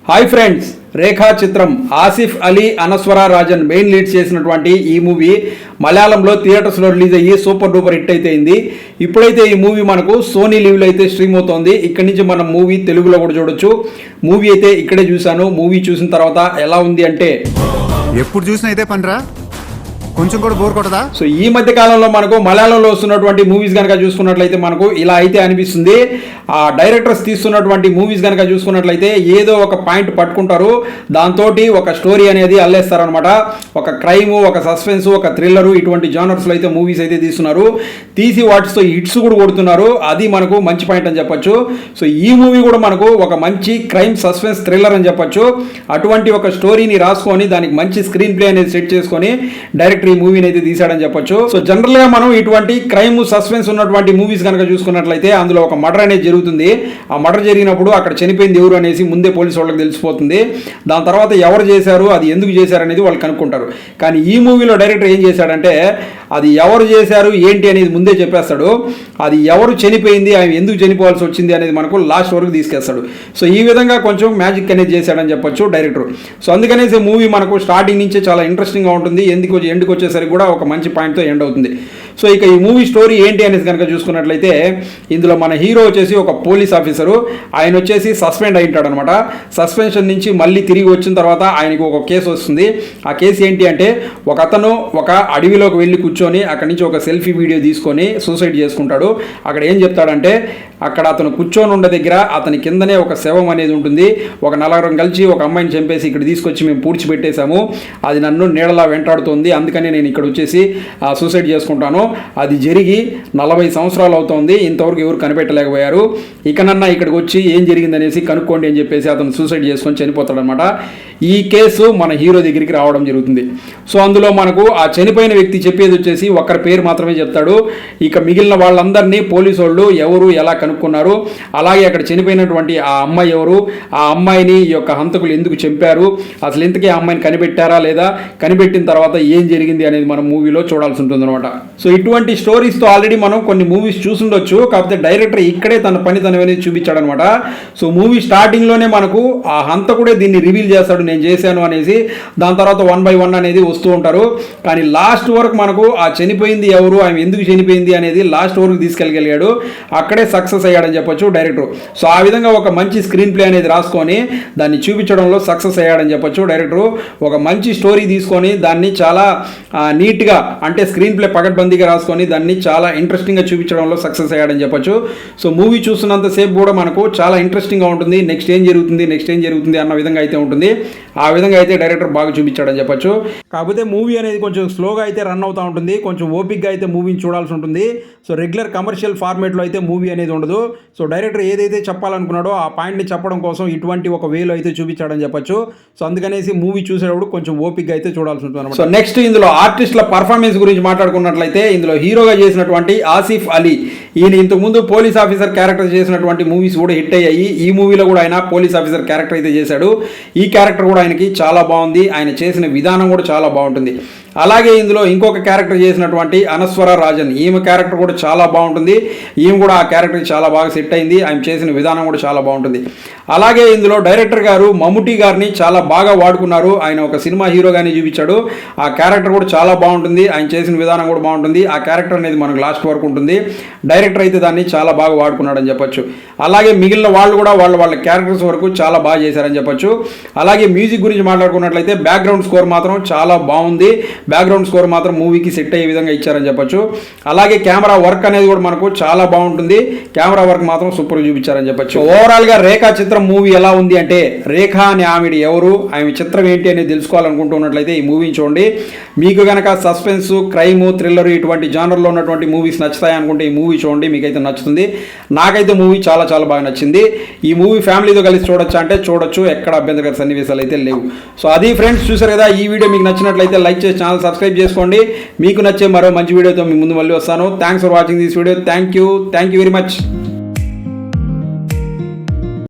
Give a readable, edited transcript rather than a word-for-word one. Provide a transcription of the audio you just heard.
Hi friends, రేఖా చిత్రం Asif Ali Anaswara Rajan main lead చేసినటువంటి ఈ మూవీ మలయాళంలో థియేటర్స్లో రిలీజ్ అయ్యి సూపర్ డూపర్ హిట్ అయితే అయింది. ఇప్పుడైతే ఈ మూవీ మనకు సోనీ లీవ్లో అయితే స్ట్రీమ్ అవుతోంది. ఇక్కడి నుంచి మనం మూవీ తెలుగులో కూడా చూడొచ్చు. మూవీ అయితే ఇక్కడే చూశాను. మూవీ చూసిన తర్వాత ఎలా ఉంది అంటే ఎప్పుడు చూసినా అయితే పనిరా, కొంచెం కూడా బోర్ కొట్టదా? సో ఈ మధ్య కాలంలో మనకు మలయాళంలో వస్తున్నటువంటి మూవీస్ కనుక చూసుకున్నట్లయితే మనకు ఇలా అయితే అనిపిస్తుంది. ఆ డైరెక్టర్స్ తీస్తున్నటువంటి మూవీస్ కనుక చూసుకున్నట్లయితే ఏదో ఒక పాయింట్ పట్టుకుంటారు, దాంతో ఒక స్టోరీ అనేది అల్లేస్తారనమాట. ఒక క్రైమ్, ఒక సస్పెన్స్, ఒక థ్రిల్లర్, ఇటువంటి జానర్స్లో అయితే మూవీస్ అయితే తీస్తున్నారు. తీసి వాటితో హిట్స్ కూడా కొడుతున్నారు. అది మనకు మంచి పాయింట్ అని చెప్పొచ్చు. సో ఈ మూవీ కూడా మనకు ఒక మంచి క్రైమ్ సస్పెన్స్ థ్రిల్లర్ అని చెప్పొచ్చు. అటువంటి ఒక స్టోరీని రాసుకొని దానికి మంచి స్క్రీన్ ప్లే అనేది సెట్ చేసుకొని డైరెక్టర్ ఈ మూవీని అయితే తీసాడని చెప్పొచ్చు. సో జనరల్ గా మనం ఇటువంటి క్రైమ్ సస్పెన్స్ ఉన్నటువంటి మూవీస్ కనుక చూసుకున్నట్లయితే అందులో ఒక మర్డర్ అనేది జరుగుతుంది. ఆ మర్డర్ జరిగినప్పుడు అక్కడ చనిపోయింది ఎవరు అనేసి ముందే పోలీసు వాళ్ళకి తెలిసిపోతుంది. దాని తర్వాత ఎవరు చేశారు, అది ఎందుకు చేశారు అనేది వాళ్ళు కనుక్కుంటారు. కానీ ఈ మూవీలో డైరెక్టర్ ఏం చేశాడంటే అది ఎవరు చేశారు ఏంటి అనేది ముందే చెప్పేస్తాడు. అది ఎవరు చనిపోయింది, ఆయన ఎందుకు చనిపోవాల్సి వచ్చింది అనేది మనకు లాస్ట్ వరకు తీసుకెస్తాడు. సో ఈ విధంగా కొంచెం మ్యాజిక్ అనేది చేశాడని చెప్పొచ్చు డైరెక్టర్. సో అందుకనేసి మూవీ మనకు స్టార్టింగ్ నుంచే చాలా ఇంట్రెస్టింగ్గా ఉంటుంది. ఎండ్కి వచ్చేసరికి కూడా ఒక మంచి పాయింట్తో ఎండ్ అవుతుంది. సో ఇక ఈ మూవీ స్టోరీ ఏంటి అనేసి కనుక చూసుకున్నట్లయితే ఇందులో మన హీరో వచ్చేసి ఒక పోలీస్ ఆఫీసరు. ఆయన వచ్చేసి సస్పెండ్ అయి ఉంటాడు అనమాట. సస్పెన్షన్ నుంచి మళ్ళీ తిరిగి వచ్చిన తర్వాత ఆయనకు ఒక కేసు వస్తుంది. ఆ కేసు ఏంటి అంటే ఒక అతను ఒక అడవిలోకి వెళ్ళి కూర్చొని అక్కడి నుంచి ఒక సెల్ఫీ వీడియో తీసుకొని సూసైడ్ చేసుకుంటాడు. అక్కడ ఏం చెప్తాడంటే అక్కడ అతను కూర్చొని ఉండే దగ్గర అతని కిందనే ఒక శవం అనేది ఉంటుంది. ఒక నలుగురం కలిసి ఒక అమ్మాయిని చంపేసి ఇక్కడ తీసుకొచ్చి మేము పూడ్చిపెట్టేశాము. అది నన్ను నీడలా వెంటాడుతుంది, అందుకని నేను ఇక్కడ వచ్చేసి సూసైడ్ చేసుకుంటాను. అది జరిగి 40 సంవత్సరాలు అవుతోంది, ఇంతవరకు ఎవరు కనిపెట్టలేకపోయారు. ఇకనన్నా ఇక్కడికి వచ్చి ఏం జరిగిందనేసి కనుక్కోండి అని చెప్పేసి అతను సూసైడ్ చేసుకొని చనిపోతాడనమాట. ఈ కేసు మన హీరో దగ్గరికి రావడం జరుగుతుంది. సో అందులో మనకు ఆ చనిపోయిన వ్యక్తి చెప్పేది వచ్చేసి ఒకరి పేరు మాత్రమే చెప్తాడు. ఇక మిగిలిన వాళ్ళందరినీ పోలీసు వాళ్ళు ఎవరు ఎలా కనుక్కున్నారు, అలాగే అక్కడ చనిపోయినటువంటి ఆ అమ్మాయి ఎవరు, ఆ అమ్మాయిని ఈ యొక్క హంతకులు ఎందుకు చంపారు, అసలు ఇంతకీ ఆ అమ్మాయిని కనిపెట్టారా లేదా, కనిపెట్టిన తర్వాత ఏం జరిగింది అనేది మనం మూవీలో చూడాల్సి ఉంటుంది అనమాట. సో ఇటువంటి స్టోరీస్తో ఆల్రెడీ మనం కొన్ని మూవీస్ చూసుండొచ్చు, కాకపోతే డైరెక్టర్ ఇక్కడే తన పనితనం అనేది చూపించాడనమాట. సో మూవీ స్టార్టింగ్లోనే మనకు ఆ హంతకుడే దీన్ని రివీల్ చేస్తాడు, నేను చేశాను అనేసి. దాని తర్వాత 1 by 1 అనేది వస్తూ ఉంటారు. కానీ లాస్ట్ వరకు మనకు ఆ చనిపోయింది ఎవరు, ఆమె ఎందుకు చనిపోయింది అనేది లాస్ట్ వరకు తీసుకెళ్ళగలిగాడు. అక్కడే సక్సెస్ అయ్యాడని చెప్పొచ్చు డైరెక్టర్. సో ఆ విధంగా ఒక మంచి స్క్రీన్ ప్లే అనేది రాసుకొని దాన్ని చూపించడంలో సక్సెస్ అయ్యాడని చెప్పొచ్చు డైరెక్టర్. ఒక మంచి స్టోరీ తీసుకొని దాన్ని చాలా నీట్గా అంటే స్క్రీన్ ప్లే పకడ్బందీగా రాసుకొని దాన్ని చాలా ఇంట్రెస్టింగ్గా చూపించడంలో సక్సెస్ అయ్యాడని చెప్పొచ్చు. సో మూవీ చూస్తున్నంతసేపు కూడా మనకు చాలా ఇంట్రెస్టింగ్గా ఉంటుంది. నెక్స్ట్ ఏం జరుగుతుంది అన్న విధంగా అయితే ఉంటుంది. ఆ విధంగా అయితే డైరెక్టర్ బాగా చూపించాడని చెప్పొచ్చు. కాకపోతే మూవీ అనేది కొంచెం స్లోగా అయితే రన్ అవుతూ ఉంటుంది, కొంచెం ఓపిక్గా అయితే మూవీని చూడాల్సి ఉంటుంది. సో రెగ్యులర్ కమర్షియల్ ఫార్మేట్లో అయితే మూవీ అనేది ఉండదు. సో డైరెక్టర్ ఏదైతే చెప్పాలనుకున్నాడో ఆ పాయింట్ని చెప్పడం కోసం ఇటువంటి ఒక వేలో అయితే చూపించాడని చెప్పొచ్చు. సో అందుకనేసి మూవీ చూసేటప్పుడు కొంచెం ఓపిక్గా అయితే చూడాల్సి ఉంటుంది. సో నెక్స్ట్ ఇందులో ఆర్టిస్టుల పర్ఫార్మెన్స్ గురించి మాట్లాడుకున్నట్లయితే ఇందులో హీరోగా చేసినటువంటి ఆసిఫ్ అలీ, ఈయన ఇంతకుముందు పోలీస్ ఆఫీసర్ క్యారెక్టర్ చేసినటువంటి మూవీస్ కూడా హిట్ అయ్యాయి. ఈ మూవీలో కూడా ఆయన పోలీస్ ఆఫీసర్ క్యారెక్టర్ అయితే చేశాడు. ఈ క్యారెక్టర్ కూడా ఆయనకి చాలా బాగుంది. ఆయన చేసిన విధానం కూడా చాలా బాగుంటుంది. అలాగే ఇందులో ఇంకొక క్యారెక్టర్ చేసినటువంటి అనస్వర రాజన్, ఈమె క్యారెక్టర్ కూడా చాలా బాగుంటుంది. ఈమె కూడా ఆ క్యారెక్టర్ చాలా బాగా సెట్ అయింది. ఆయన చేసిన విధానం కూడా చాలా బాగుంటుంది. అలాగే ఇందులో డైరెక్టర్ గారు మమ్ముటి గారిని చాలా బాగా వాడుకున్నారు. ఆయన ఒక సినిమా హీరోగానే చూపించాడు. ఆ క్యారెక్టర్ కూడా చాలా బాగుంటుంది. ఆయన చేసిన విధానం కూడా బాగుంటుంది. ఆ క్యారెక్టర్ అనేది మనకు లాస్ట్ వరకు ఉంటుంది. డైరెక్టర్ అయితే దాన్ని చాలా బాగా వాడుకున్నాడు అని చెప్పొచ్చు. అలాగే మిగిలిన వాళ్ళు కూడా వాళ్ళ క్యారెక్టర్స్ వరకు చాలా బాగా చేశారని చెప్పొచ్చు. అలాగే మ్యూజిక్ గురించి మాట్లాడుకున్నట్లయితే బ్యాక్గ్రౌండ్ స్కోర్ మాత్రం చాలా బాగుంది. బ్యాక్గ్రౌండ్ స్కోర్ మాత్రం మూవీకి సెట్ అయ్యే విధంగా ఇచ్చారని చెప్పొచ్చు. అలాగే కెమెరా వర్క్ అనేది కూడా మనకు చాలా బాగుంటుంది. కెమెరా వర్క్ మాత్రం సూపర్గా చూపించారని చెప్పొచ్చు. ఓవరాల్గా రేఖా చిత్రం మూవీ ఎలా ఉంది అంటే రేఖా అనే ఆమె ఎవరు, ఆమె చిత్రం ఏంటి అనేది తెలుసుకోవాలనుకుంటున్నట్లయితే ఈ మూవీని చూడండి. మీకు కనుక సస్పెన్స్, క్రైమ్, థ్రిల్లర్ ఇటువంటి జానర్లో ఉన్నటువంటి మూవీస్ నచ్చుతాయి అనుకుంటే ఈ మూవీ చూడండి, మీకైతే నచ్చుతుంది. నాకైతే మూవీ చాలా చాలా బాగా నచ్చింది. ఈ మూవీ ఫ్యామిలీతో కలిసి చూడొచ్చు అంటే చూడొచ్చు, ఎక్కడ అభ్యంతరకర సన్నివేశాలు అయితే లేవు. సో అది ఫ్రెండ్స్, చూసారు కదా. ఈ వీడియో మీకు నచ్చినట్లయితే లైక్ చేసి ఛానల్ సబ్స్క్రైబ్ చేసుకోండి. మీకు నచ్చే మరో మంచి వీడియోతో మీ ముందు మళ్ళీ వస్తాను. Thanks for watching this video. Thank you very much.